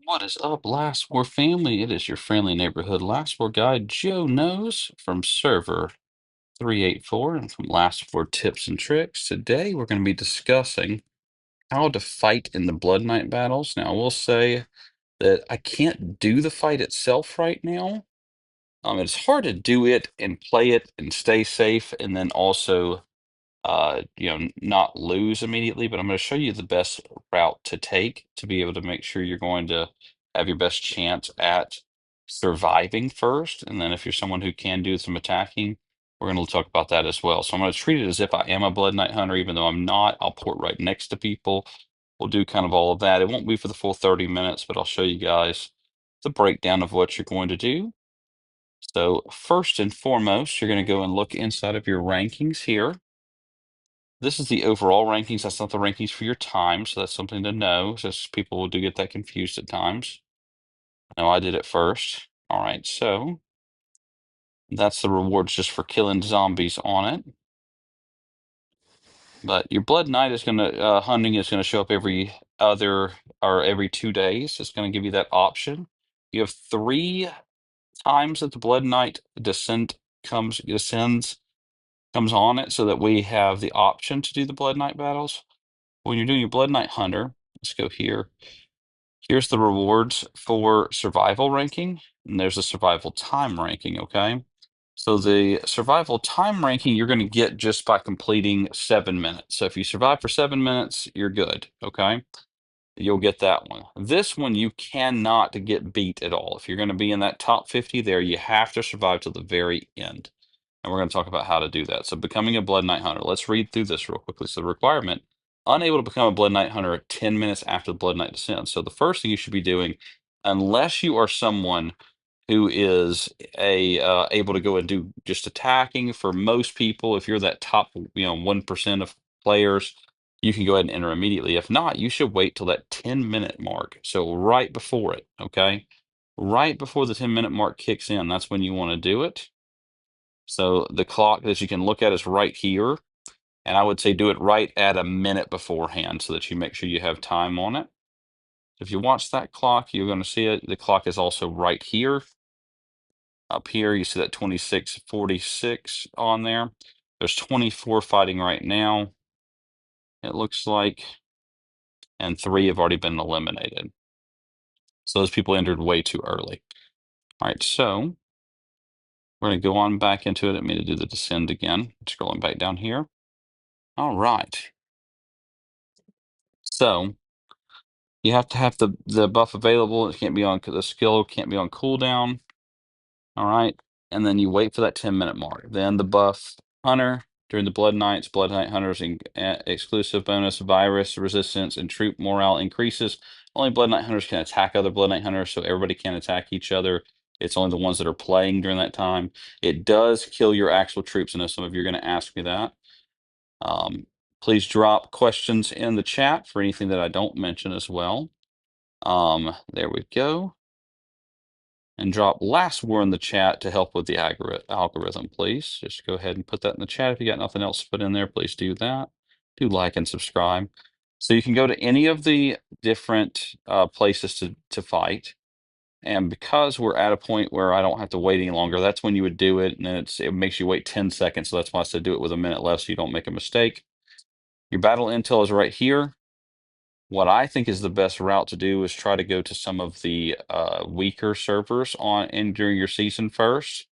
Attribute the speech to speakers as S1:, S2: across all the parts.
S1: What is up, Last War family? It is your friendly neighborhood Last War guy, Joe Knows, from server 384 and from Last War Tips and Tricks. Today, we're going to be discussing how to fight in the Blood Knight battles. Now, I will say that I can't do the fight itself right now. It's hard to do it and play it and stay safe, and then also not lose immediately, but I'm going to show you the best route to take to be able to make sure you're going to have your best chance at surviving first. And then if you're someone who can do some attacking, we're going to talk about that as well. So I'm going to treat it as if I am a Blood Knight Hunter, even though I'm not. I'll port right next to people. We'll do kind of all of that. It won't be for the full 30 minutes, but I'll show you guys the breakdown of what you're going to do. So first and foremost, you're going to go and look inside of your rankings here. This is the overall rankings. That's not the rankings for your time, so that's something to know. Just people do get that confused at times. I know I did it first. All right, so that's the rewards just for killing zombies on it. But your Blood Knight is gonna hunting is gonna show up every other or every 2 days. It's gonna give you that option. You have 3 times that the Blood Knight descends comes on it, so that we have the option to do the Blood Knight battles. When you're doing your Blood Knight Hunter, let's go here. Here's the rewards for survival ranking, and there's a survival time ranking, okay? So the survival time ranking you're going to get just by completing 7 minutes. So if you survive for 7 minutes, you're good, okay? You'll get that one. This one you cannot get beat at all. If you're going to be in that top 50 there, you have to survive to the very end. And we're going to talk about how to do that. So becoming a Blood Knight Hunter. Let's read through this real quickly. So the requirement, unable to become a Blood Knight Hunter 10 minutes after the Blood Knight descends. So the first thing you should be doing, unless you are someone who is able to go and do just attacking, for most people, if you're that top 1% of players, you can go ahead and enter immediately. If not, you should wait till that 10-minute mark. So right before it, okay? Right before the 10-minute mark kicks in, that's when you want to do it. So the clock that you can look at is right here. And I would say do it right at a minute beforehand so that you make sure you have time on it. If you watch that clock, you're going to see it. The clock is also right here. Up here, you see that 26:46 on there. There's 24 fighting right now, it looks like, and 3 have already been eliminated. So those people entered way too early. All right, so we're going to go on back into it. I mean to do the descend again. Scrolling back down here. All right. So you have to have the buff available. It can't be on the skill can't be on cooldown. All right, and then you wait for that 10-minute mark. Then the buff hunter during the Blood Knights, Blood Knight Hunters exclusive bonus virus resistance and troop morale increases. Only Blood Knight Hunters can attack other Blood Knight Hunters, so everybody can attack each other. It's only the ones that are playing during that time. It does kill your actual troops. I know some of you are going to ask me that. Please drop questions in the chat for anything that I don't mention as well. There we go. And drop last war in the chat to help with the algorithm, please. Just go ahead and put that in the chat. If you got nothing else to put in there, please do that. Do like and subscribe. So you can go to any of the different places to fight. And because we're at a point where I don't have to wait any longer, that's when you would do it. And then it makes you wait 10 seconds. So that's why I said do it with a minute left so you don't make a mistake. Your battle intel is right here. What I think is the best route to do is try to go to some of the weaker servers during your season first,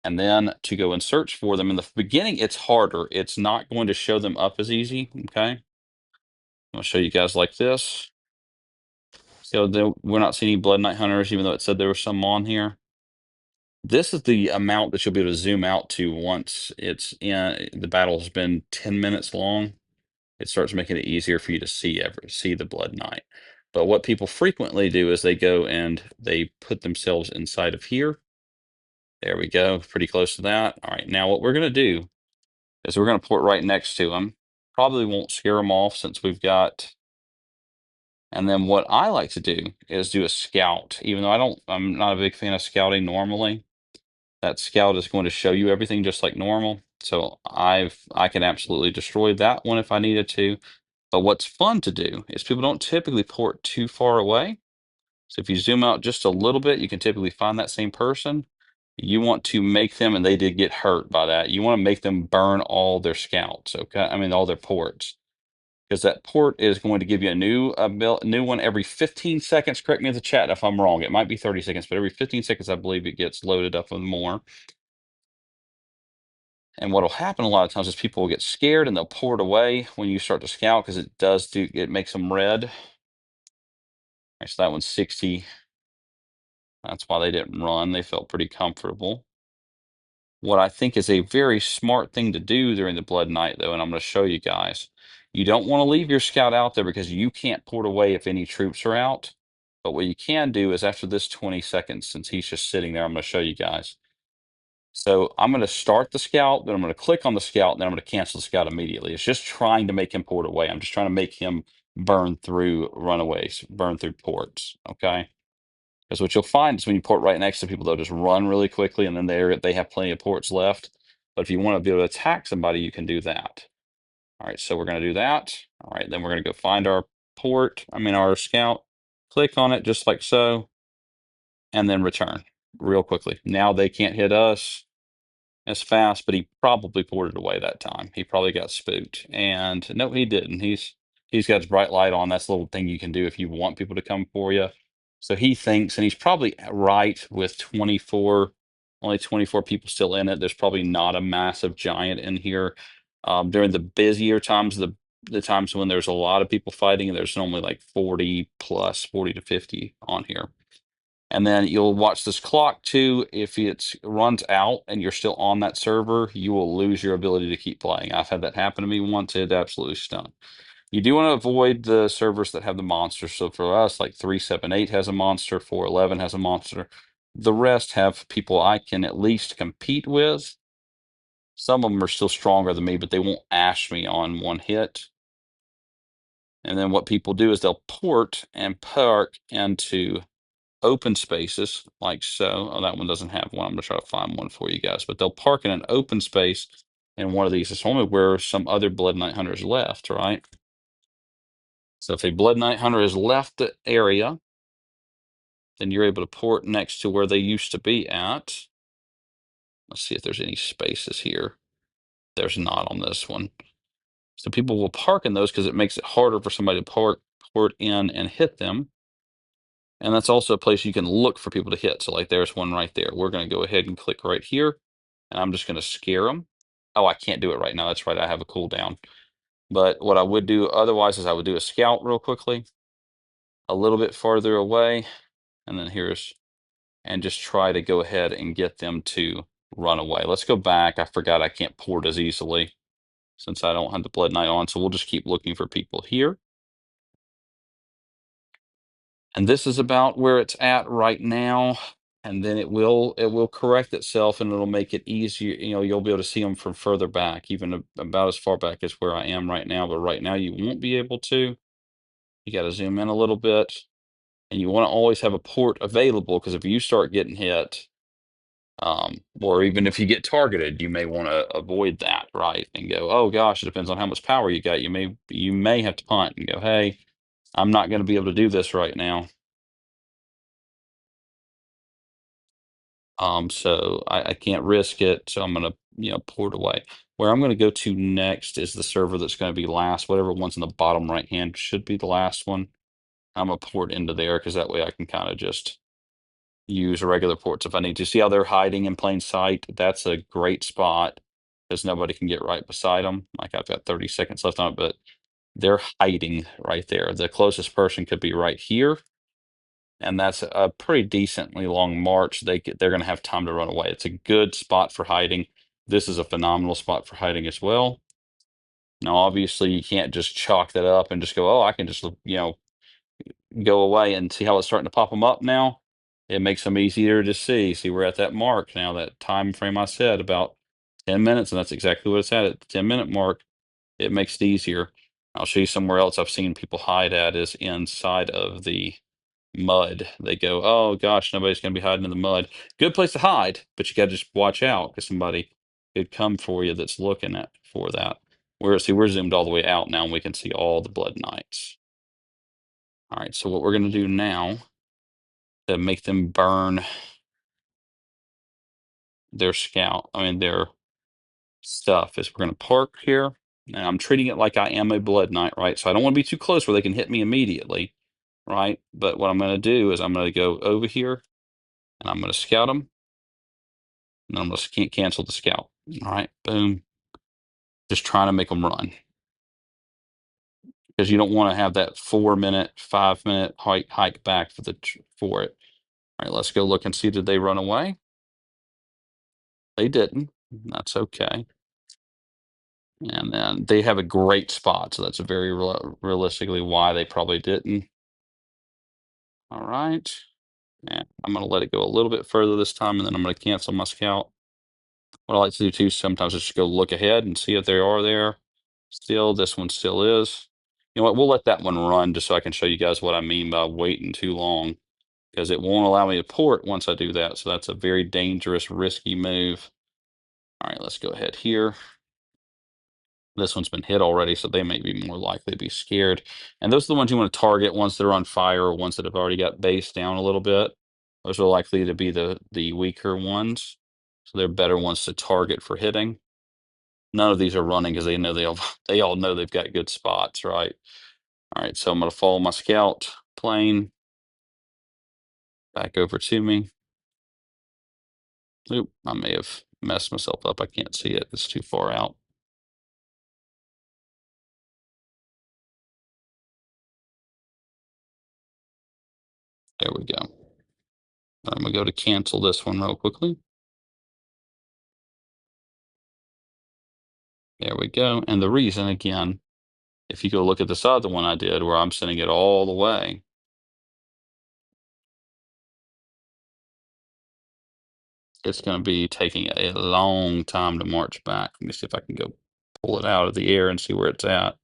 S1: and then to go and search for them. In the beginning, it's harder. It's not going to show them up as easy. Okay, I'll show you guys like this. So we're not seeing any Blood Knight Hunters, even though it said there were some on here. This is the amount that you'll be able to zoom out to once it's in. The battle has been 10 minutes long. It starts making it easier for you to see the Blood Knight. But what people frequently do is they go and they put themselves inside of here. There we go, pretty close to that. All right, now what we're going to do is we're going to port right next to them. Probably won't scare them off since we've got. And then what I like to do is do a scout. Even though I'm not a big fan of scouting normally. That scout is going to show you everything just like normal. So I can absolutely destroy that one if I needed to. But what's fun to do is people don't typically port too far away. So if you zoom out just a little bit, you can typically find that same person. You want to make them, and they did get hurt by that. You want to make them burn all their scouts, okay? I mean, all their ports, because that port is going to give you a new one every 15 seconds. Correct me in the chat if I'm wrong. It might be 30 seconds, but every 15 seconds, I believe it gets loaded up with more. And what'll happen a lot of times is people will get scared and they'll pour it away when you start to scout because it makes them red. All right, so that one's 60. That's why they didn't run. They felt pretty comfortable. What I think is a very smart thing to do during the Blood Night, though, and I'm going to show you guys. You don't want to leave your scout out there because you can't port away if any troops are out. But what you can do is after this 20 seconds, since he's just sitting there, I'm going to show you guys. So I'm going to start the scout, then I'm going to click on the scout, and then I'm going to cancel the scout immediately. It's just trying to make him port away. I'm just trying to make him burn through runaways, burn through ports, okay? Because what you'll find is when you port right next to people, they'll just run really quickly, and then they have plenty of ports left. But if you want to be able to attack somebody, you can do that. All right, so we're going to do that. All right, then we're going to go find our our scout, click on it just like so, and then return real quickly. Now they can't hit us as fast, but he probably ported away that time. He probably got spooked. And no, he didn't. He's got his bright light on. That's a little thing you can do if you want people to come for you. So he thinks, and he's probably right with 24, only 24 people still in it. There's probably not a massive giant in here. During the busier times, the times when there's a lot of people fighting, there's normally like 40 plus, 40 to 50 on here. And then you'll watch this clock too. If it runs out and you're still on that server, you will lose your ability to keep playing. I've had that happen to me once. It absolutely stunk. You do want to avoid the servers that have the monsters. So for us, like 378 has a monster, 411 has a monster. The rest have people I can at least compete with. Some of them are still stronger than me, but they won't ash me on one hit. And then what people do is they'll port and park into open spaces like so. Oh, that one doesn't have one. I'm gonna try to find one for you guys, but they'll park in an open space in one of these. It's only where some other Blood Knight Hunter is left, right? So if a Blood Knight Hunter has left the area, then you're able to port next to where they used to be at. Let's see if there's any spaces here. There's not on this one. So people will park in those because it makes it harder for somebody to port in and hit them. And that's also a place you can look for people to hit. So like there's one right there. We're going to go ahead and click right here. And I'm just going to scare them. Oh, I can't do it right now. That's right. I have a cooldown. But what I would do otherwise is I would do a scout real quickly, a little bit farther away. And then and just try to go ahead and get them to run away. Let's go back. I forgot I can't port as easily since I don't have the Blood Knight on. So we'll just keep looking for people here. And this is about where it's at right now. And then it will correct itself and it'll make it easier. You'll be able to see them from further back, even about as far back as where I am right now. But right now you won't be able to. You got to zoom in a little bit. And you want to always have a port available because if you start getting hit, or even if you get targeted, you may want to avoid that, right? And go, oh gosh, it depends on how much power you got. You may have to punt and go, hey, I'm not going to be able to do this right now. So I can't risk it. So I'm gonna, port away. Where I'm gonna go to next is the server that's gonna be last. Whatever one's in the bottom right hand should be the last one. I'm gonna port into there because that way I can kind of just use regular ports if I need to. See how they're hiding in plain sight? That's a great spot because nobody can get right beside them. Like I've got 30 seconds left on it, but they're hiding right there. The closest person could be right here, and that's a pretty decently long march. They're going to have time to run away. It's a good spot for hiding. This is a phenomenal spot for hiding as well. Now, obviously, you can't just chalk that up and just go, oh, I can just go away and see how it's starting to pop them up now. It makes them easier to see. See, we're at that mark now. That time frame I said about 10 minutes, and that's exactly what it's at the 10-minute mark. It makes it easier. I'll show you somewhere else I've seen people hide at is inside of the mud. They go, oh gosh, nobody's gonna be hiding in the mud. Good place to hide, but you gotta just watch out because somebody could come for you that's looking at for that. We're zoomed all the way out now and we can see all the blood knights. All right, so what we're gonna do now to make them burn their scout. I mean, their stuff is we're going to park here. And I'm treating it like I am a blood knight, right? So I don't want to be too close where they can hit me immediately, right? But what I'm going to do is I'm going to go over here and I'm going to scout them. And I'm going to cancel the scout. All right, boom. Just trying to make them run because you don't want to have that 4 minute, 5 minute hike back for it. All right, let's go look and see, did they run away? They didn't. That's okay. And then they have a great spot, so that's a very realistically why they probably didn't. All right. And I'm going to let it go a little bit further this time, and then I'm going to cancel my scout. What I like to do too sometimes is just go look ahead and see if they are there. Still, this one still is. You know what? We'll let that one run just so I can show you guys what I mean by waiting too long, because it won't allow me to port once I do that. So that's a very dangerous, risky move. All right, let's go ahead here. This one's been hit already, so they may be more likely to be scared. And those are the ones you want to target, ones that are on fire or ones that have already got base down a little bit. Those are likely to be the weaker ones. So they're better ones to target for hitting. None of these are running because they know they all know they've got good spots, right? All right, so I'm going to follow my scout plane back over to me. Oop, I may have messed myself up. I can't see it. It's too far out. There we go. I'm going to go to cancel this one real quickly. There we go. And the reason, again, if you go look at this other one I did where I'm sending it all the way, it's going to be taking a long time to march back. Let me see if I can go pull it out of the air and see where it's at.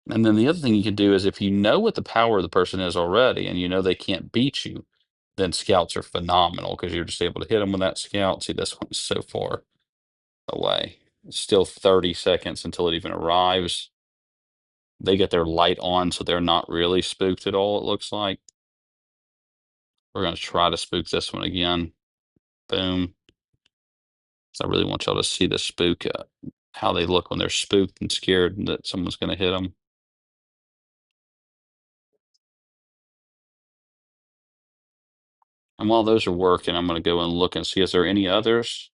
S1: And then the other thing you can do is if you know what the power of the person is already and you know they can't beat you, then scouts are phenomenal because you're just able to hit them with that scout. See, this one's so far away. It's still 30 seconds until it even arrives. They get their light on, so they're not really spooked at all, it looks like. We're going to try to spook this one again. Boom. So I really want y'all to see the spook, how they look when they're spooked and scared that someone's going to hit them. And while those are working, I'm going to go and look and see, is there any others?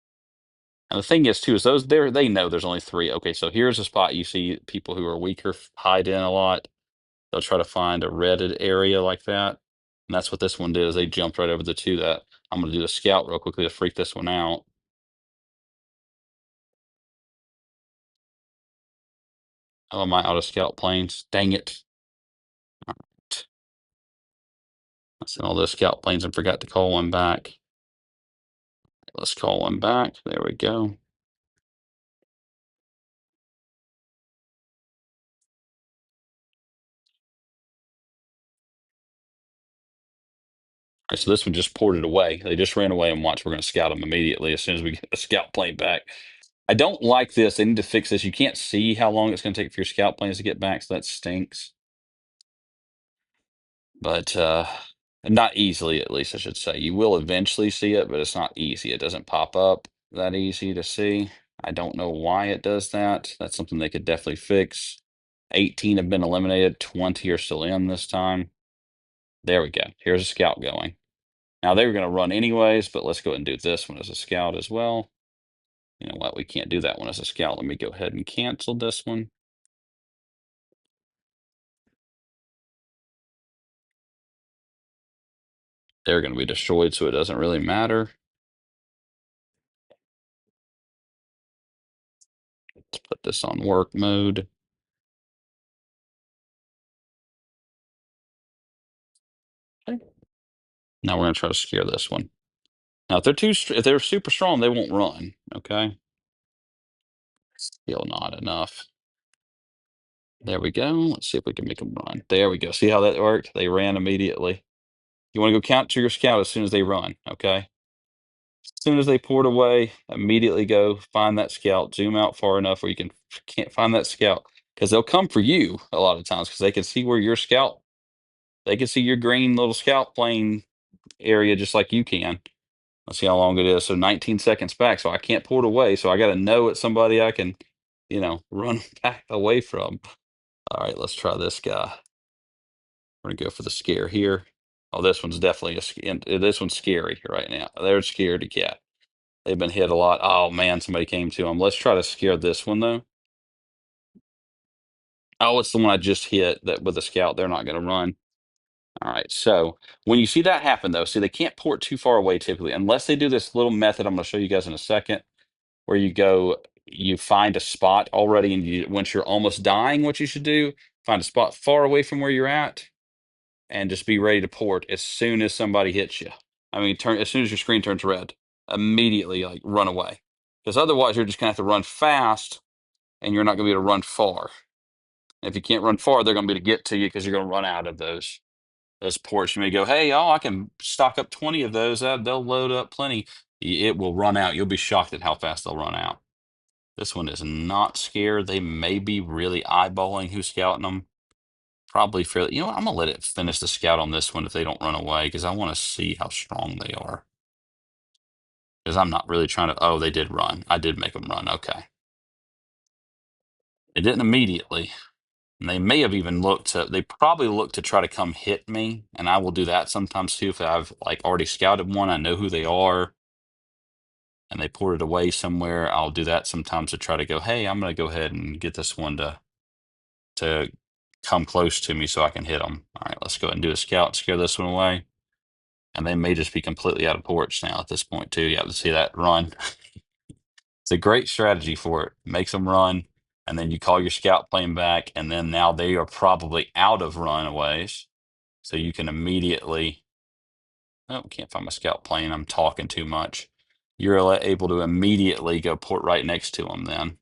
S1: And the thing is, too, is they know there's only three. Okay, so here's a spot you see people who are weaker hide in a lot. They'll try to find a redded area like that. And that's what this one did, is they jumped right over the two that I'm going to do the scout real quickly to freak this one out. Oh, am I out of scout planes? Dang it. All right. I sent all those scout planes and forgot to call one back. Let's call one back. There we go. Right, so this one just ported away. They just ran away, and watch, we're going to scout them immediately as soon as we get the scout plane back. I don't like this. They need to fix this. You can't see how long it's going to take for your scout planes to get back, so that stinks. But not easily, at least I should say. You will eventually see it, but it's not easy. It doesn't pop up that easy to see. I don't know why it does that. That's something they could definitely fix. 18 have been eliminated. 20 are still in this time. There we go. Here's a scout going. Now they were going to run anyways, but let's go ahead and do this one as a scout as well. You know what? We can't do that one as a scout. Let me go ahead and cancel this one. They're going to be destroyed, so it doesn't really matter. Let's put this on work mode. Okay. Now we're going to try to scare this one. Now, if they're super strong, they won't run. Okay. Still not enough. There we go. Let's see if we can make them run. There we go. See how that worked? They ran immediately. You want to go count to your scout as soon as they run. Okay. As soon as they port away, immediately go find that scout, zoom out far enough where you can't find that scout because they'll come for you a lot of times because they can see where your scout, they can see your green little scout plane area just like you can. Let's see how long it is. So 19 seconds back. So I can't port away. So I got to know it's somebody I can, run back away from. All right, let's try this guy. We're gonna go for the scare here. Oh, this one's definitely this one's scary right now. They're scared to cat. They've been hit a lot. Oh man, somebody came to them. Let's try to scare this one though. Oh, it's the one I just hit that with a scout. They're not gonna run. All right. So when you see that happen though, see they can't port too far away typically, unless they do this little method I'm gonna show you guys in a second, where you find a spot already, and once you're almost dying, what you should do, find a spot far away from where you're at, and just be ready to port as soon as somebody hits you. I mean, turn as soon as your screen turns red, immediately like run away, because otherwise you're just gonna have to run fast, and you're not gonna be able to run far. If you can't run far, they're gonna be able to get to you because you're gonna run out of those ports. You may go, hey, I can stock up 20 of those. They'll load up plenty. It will run out. You'll be shocked at how fast they'll run out. This one is not scared. They may be really eyeballing who's scouting them. Probably fairly. You know what? I'm gonna let it finish the scout on this one if they don't run away because I want to see how strong they are. Because I'm not really trying to. Oh, they did run. I did make them run. Okay. They didn't immediately. And they may have even looked to. They probably looked to try to come hit me, and I will do that sometimes too if I've like already scouted one. I know who they are, and they ported away somewhere. I'll do that sometimes to try to go. Hey, I'm gonna go ahead and get this one to come close to me so I can hit them. All right, let's go ahead and do a scout, scare this one away. And they may just be completely out of porch now at this point, too. You have to see that run. It's a great strategy for it. Makes them run, and then you call your scout plane back, and then now they are probably out of runaways. So you can immediately, oh, can't find my scout plane. I'm talking too much. You're able to immediately go port right next to them then,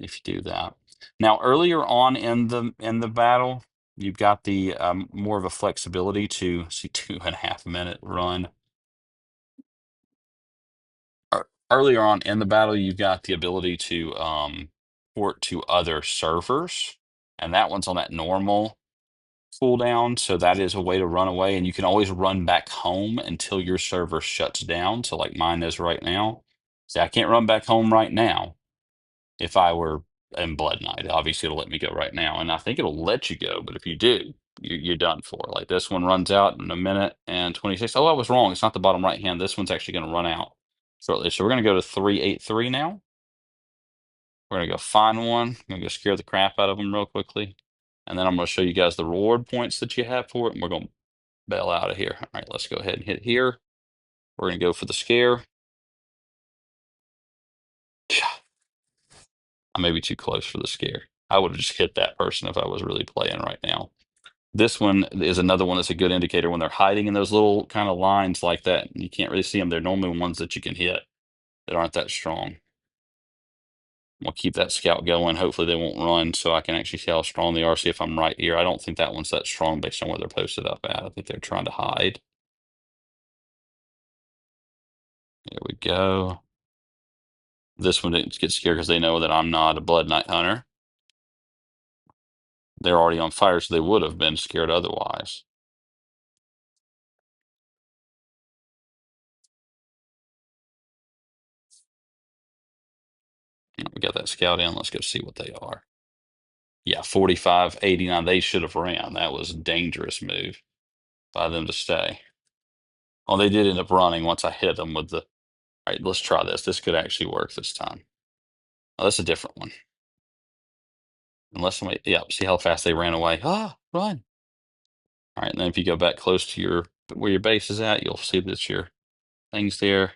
S1: if you do that. Now, earlier on in the battle, you've got the more of a flexibility to see 2.5 minute run. Earlier on in the battle, you've got the ability to port to other servers, and that one's on that normal cooldown. So that is a way to run away, and you can always run back home until your server shuts down. So like mine is right now. See, I can't run back home right now. If I were in Blood Knight, obviously it'll let me go right now, and I think it'll let you go. But if you do, you're done for. Like this one runs out in 1 minute and 26. Oh, I was wrong. It's not the bottom right hand. This one's actually going to run out shortly. So we're going to go to 383 now. We're going to go find one. I'm going to go scare the crap out of them real quickly. And then I'm going to show you guys the reward points that you have for it. And we're going to bail out of here. All right, let's go ahead and hit here. We're going to go for the scare. I may be too close for the scare. I would have just hit that person if I was really playing right now. This one is another one that's a good indicator when they're hiding in those little kind of lines like that. You can't really see them. They're normally ones that you can hit that aren't that strong. We'll keep that scout going. Hopefully they won't run so I can actually see how strong they are, see if I'm right here. I don't think that one's that strong based on where they're posted up at. I think they're trying to hide. There we go. This one didn't get scared because they know that I'm not a Blood Knight hunter. They're already on fire, so they would have been scared otherwise. We got that scout in. Let's go see what they are. Yeah, 45, 89. They should have ran. That was a dangerous move by them to stay. Oh, they did end up running once I hit them with the. All right, let's try this. This could actually work this time. Oh, that's a different one. Unless somebody, yeah, see how fast they ran away. Ah, run. All right, and then if you go back close to where your base is at, you'll see that your thing's there.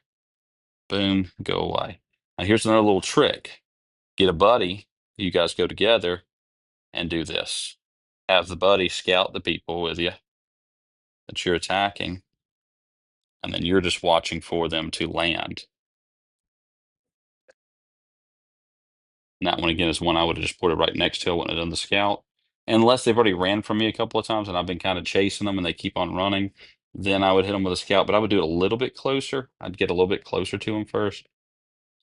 S1: Boom, go away. Now here's another little trick. Get a buddy. You guys go together and do this. Have the buddy scout the people with you that you're attacking, and then you're just watching for them to land. And that one again is one I would have just put it right next to. I wouldn't have done the scout. Unless they've already ran from me a couple of times and I've been kind of chasing them and they keep on running. then I would hit them with a scout, but I would do it a little bit closer. I'd get a little bit closer to them first,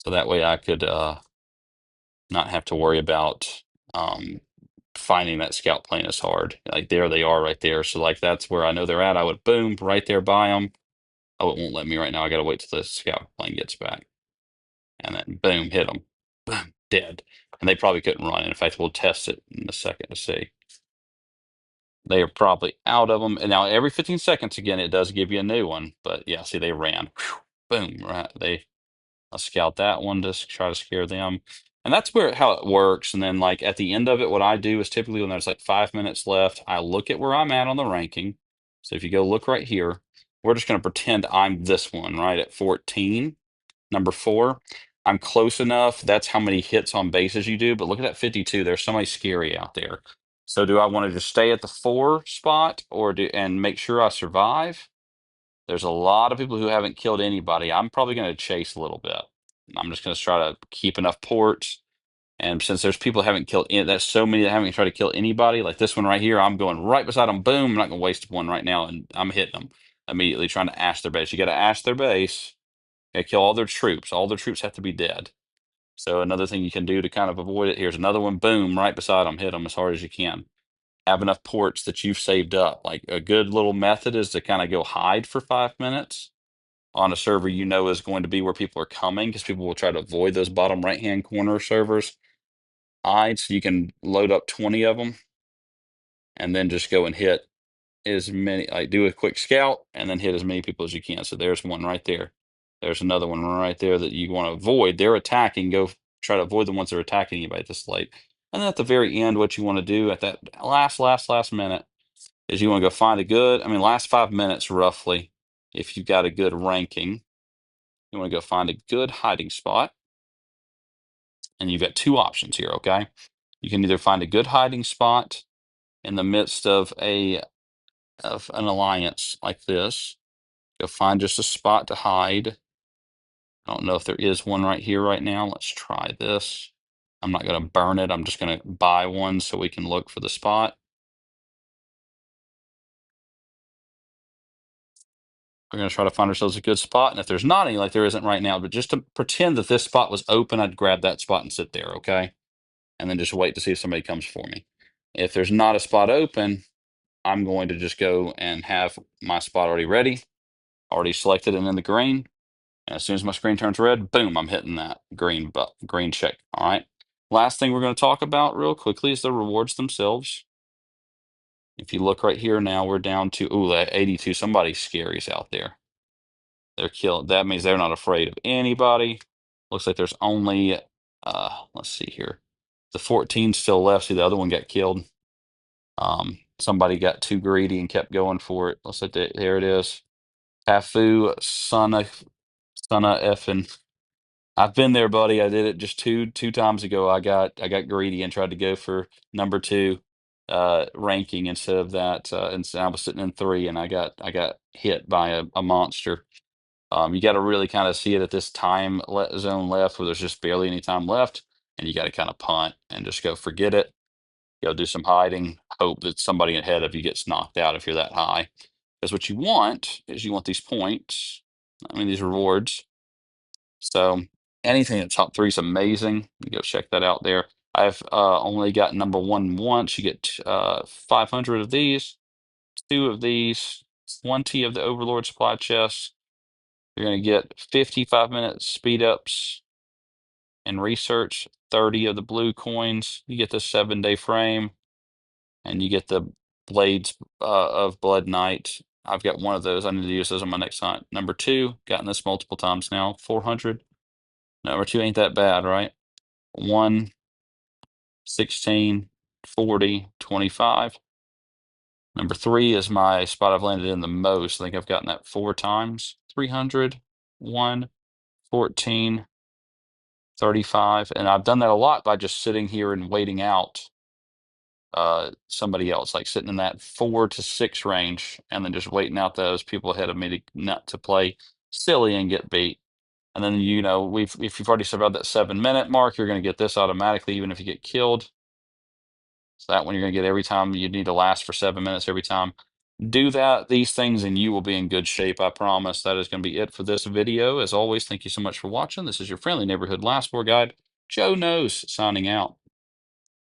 S1: so that way I could not have to worry about finding that scout plane is hard. Like there they are right there. So like that's where I know they're at. I would boom right there by them. Oh, it won't let me right now. I got to wait till the scout plane gets back, and then boom, hit them, boom, dead. And they probably couldn't run. In fact, we'll test it in a second to see. They are probably out of them. And now every 15 seconds again, it does give you a new one. But yeah, see, they ran. Whew, boom, right. I'll scout that one to try to scare them. And that's where how it works. And then like at the end of it, what I do is typically when there's like 5 minutes left, I look at where I'm at on the ranking. So if you go look right here, we're just going to pretend I'm this one, right, at 14, number 4. I'm close enough. That's how many hits on bases you do. But look at that 52. There's somebody scary out there. So do I want to just stay at the 4 spot or do and make sure I survive? There's a lot of people who haven't killed anybody. I'm probably going to chase a little bit. I'm just going to try to keep enough ports. And since there's people that haven't killed, that's so many that haven't tried to kill anybody, like this one right here, I'm going right beside them. Boom! I'm not going to waste one right now, and I'm hitting them immediately, trying to ash their base. You got to ash their base. You kill all their troops. All their troops have to be dead. So another thing you can do to kind of avoid it, here's another one. Boom! Right beside them. Hit them as hard as you can. Have enough ports that you've saved up. Like a good little method is to kind of go hide for 5 minutes on a server you know is going to be where people are coming because people will try to avoid those bottom right hand corner servers. Hide so you can load up 20 of them and then just go and hit as many, like do a quick scout and then hit as many people as you can. So there's one right there. There's another one right there that you want to avoid. They're attacking. Go try to avoid the ones that are attacking you by this late. And then at the very end, what you want to do at that last minute is you want to go find a good, I mean, last 5 minutes roughly, if you've got a good ranking, you want to go find a good hiding spot. And you've got two options here, okay? You can either find a good hiding spot in the midst of an alliance like this. Go find just a spot to hide. I don't know if there is one right here right now. Let's try this. I'm not going to burn it. I'm just going to buy one so we can look for the spot. We're going to try to find ourselves a good spot. And if there's not any, like there isn't right now, but just to pretend that this spot was open, I'd grab that spot and sit there, okay? And then just wait to see if somebody comes for me. If there's not a spot open, I'm going to just go and have my spot already ready, already selected and in the green. And as soon as my screen turns red, boom, I'm hitting that green check. All right. Last thing we're going to talk about real quickly is the rewards themselves. If you look right here now, we're down to, ooh, that 82. Somebody scary's out there. They're killed. That means they're not afraid of anybody. Looks like there's only, let's see here. The 14 still left. See, the other one got killed. Somebody got too greedy and kept going for it. Looks like there it is. Hafu, son of effing. I've been there, buddy. I did it just two times ago. I got greedy and tried to go for number 2 ranking instead of that. And so I was sitting in 3, and I got hit by a monster. You got to really kind of see it at this zone left where there's just barely any time left, and you got to kind of punt and just go forget it. Go do some hiding. Hope that somebody ahead of you gets knocked out if you're that high. Because what you want is you want these points. I mean these rewards. So anything at top 3 is amazing. You go check that out there. I've only got number 1 once. You get 500 of these, 2 of these, 20 of the Overlord supply chests. You're going to get 55-minute speed ups in research, 30 of the blue coins. You get the 7-day frame, and you get the blades of Blood Knight. I've got one of those. I need to use those on my next hunt. Number 2, gotten this multiple times now, 400. Number 2 ain't that bad, right? 1, 16, 40, 25. Number 3 is my spot I've landed in the most. I think I've gotten that 4 times. 300, 1, 14, 35. And I've done that a lot by just sitting here and waiting out somebody else, like sitting in that 4 to 6 range and then just waiting out those people ahead of me to not to play silly and get beat. And then, if you've already survived that 7-minute mark, you're going to get this automatically, even if you get killed. So that one you're going to get every time. You need to last for 7 minutes every time. Do that, these things, and you will be in good shape. I promise. That is going to be it for this video. As always, thank you so much for watching. This is your friendly neighborhood last four guide, Joe Knows, signing out.